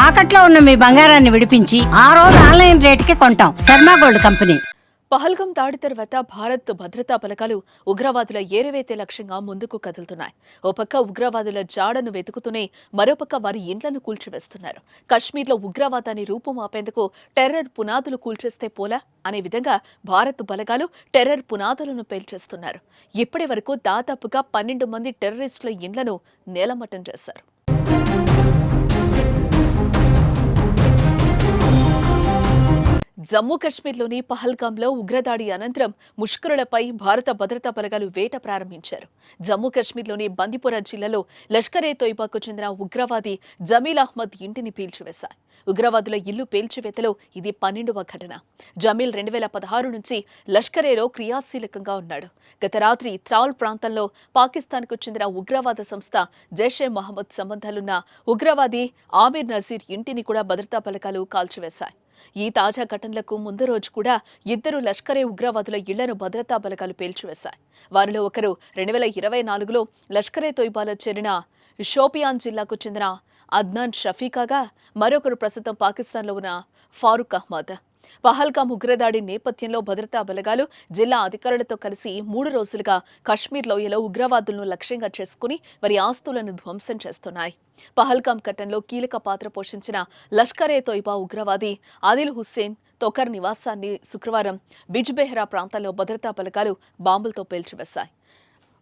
తాకట్లో ఉన్న మీ బంగారాన్ని విడిపించి ఆ రోజు ఆన్లైన్ రేటుకి కొంటాం. Sharma gold company. పహల్గం దాడి తర్వాత భారత్ భద్రతా బలగాలు ఉగ్రవాదుల ఏరివేతే లక్ష్యంగా ముందుకు కదులుతున్నాయి. ఓ పక్క ఉగ్రవాదుల జాడను వెతుకుతూనే మరోపక్క వారి ఇండ్లను కూల్చివేస్తున్నారు. కశ్మీర్లో ఉగ్రవాదాన్ని రూపుమాపేందుకు టెర్రర్ పునాదులు కూల్చేస్తే పోలా అనే విధంగా భారత్ బలగాలు టెర్రర్ పునాదులను పేల్చేస్తున్నారు. ఇప్పటి వరకు దాదాపుగా 12 మంది టెర్రరిస్టుల ఇండ్లను నేలమట్టం చేశారు. జమ్మూ కశ్మీర్లోని పహల్గాంలో ఉగ్రదాడి అనంతరం ముష్కరులపై భారత భద్రతా బలగాలు వేట ప్రారంభించారు. జమ్మూ కశ్మీర్లోని బందిపుర జిల్లాలో లష్కరే తోయిబాకు చెందిన ఉగ్రవాది జమీల్ అహ్మద్ ఇంటిని పీల్చివేశారు. ఉగ్రవాదుల ఇల్లు పేల్చివేతలో ఇది 12వ ఘటన. జమీల్ 2016 నుంచి లష్కరేలో క్రియాశీలకంగా ఉన్నాడు. గత రాత్రి త్రాల్ ప్రాంతంలో పాకిస్తాన్కు చెందిన ఉగ్రవాద సంస్థ జైషే మహమ్మద్ సంబంధాలున్న ఉగ్రవాది ఆమిర్ నజీర్ ఇంటిని కూడా భద్రతా బలగాలు కాల్చివేశాయి. ఈ తాజా ఘటనలకు ముందు రోజు కూడా 2 లష్కరే ఉగ్రవాదుల ఇళ్లను భద్రతా బలగాలు పేల్చివేశాయి. వారిలో ఒకరు 2024లో లష్కరే తోయిబాలో చేరిన షోపియాన్ జిల్లాకు చెందిన అద్నాన్ షఫీకాగా, మరొకరు ప్రస్తుతం పాకిస్తాన్లో ఉన్న ఫారూక్ అహ్మద్. పహల్గాం ఉగ్రదాడి నేపథ్యంలో భద్రతా బలగాలు జిల్లా అధికారులతో కలిసి 3 రోజులుగా కశ్మీర్ లోయలో ఉగ్రవాదులను లక్ష్యంగా చేసుకుని వారి ఆస్తులను ధ్వంసం చేస్తున్నాయి. పహల్గాం ఘటనలో కీలక పాత్ర పోషించిన లష్కరే తోయిబా ఉగ్రవాది ఆదిల్ హుస్సేన్ తొకర్ నివాసాన్ని శుక్రవారం బిజ్బెహ్రా ప్రాంతంలో భద్రతా బలగాలు బాంబులతో పేల్చివేశాయి.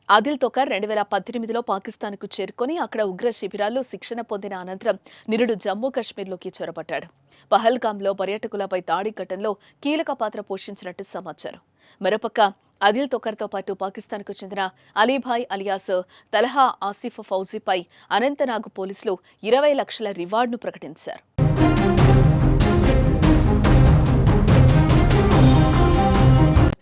ఆదిల్ తొకర్ 2018లో పాకిస్తాన్కు చేరుకొని అక్కడ ఉగ్ర శిబిరాల్లో శిక్షణ పొందిన అనంతరం నిరుడు జమ్మూ కశ్మీర్లోకి చొరబడ్డాడు. పహల్గాంలో పర్యాటకులపై దాడి ఘటనలో కీలక పాత్ర పోషించినట్టు సమాచారం. మరోపక్క ఆదిల్ తొకర్తో పాటు పాకిస్తాన్కు చెందిన అలీభాయ్ అలియాస్ తలహా ఆసిఫ్ ఫౌజీపై అనంతనాగ్ పోలీసులు 20 లక్షల రివార్డును ప్రకటించారు.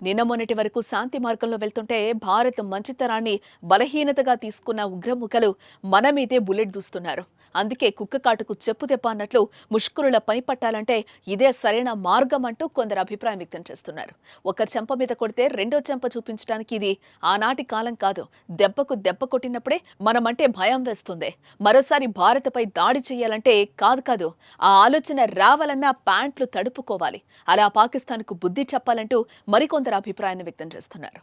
నిన్న మొన్నటి వరకు శాంతి మార్గంలో వెళ్తుంటే భారత్ మంచితనాన్ని బలహీనతగా తీసుకున్న ఉగ్రముఖలు మన మీదే బుల్లెట్ దూస్తున్నారు. అందుకే కుక్క కాటుకు చెప్పు దెబ్బ అన్నట్లు ముష్కరుల పని పట్టాలంటే ఇదే సరైన మార్గం అంటూ కొందరు అభిప్రాయం వ్యక్తం చేస్తున్నారు. ఒక చెంప మీద కొడితే రెండో చెంప చూపించడానికి ఇది ఆనాటి కాలం కాదు. దెబ్బకు దెబ్బ కొట్టినప్పుడే మనమంటే భయం వేస్తుంది. మరోసారి భారత్పై దాడి చేయాలంటే కాదు ఆ ఆలోచన రావాలన్నా ప్యాంట్లు తడుపుకోవాలి. అలా పాకిస్తాన్కు బుద్ధి చెప్పాలంటూ మరికొందరు అభిప్రాయాన్ని వ్యక్తం చేస్తున్నారు.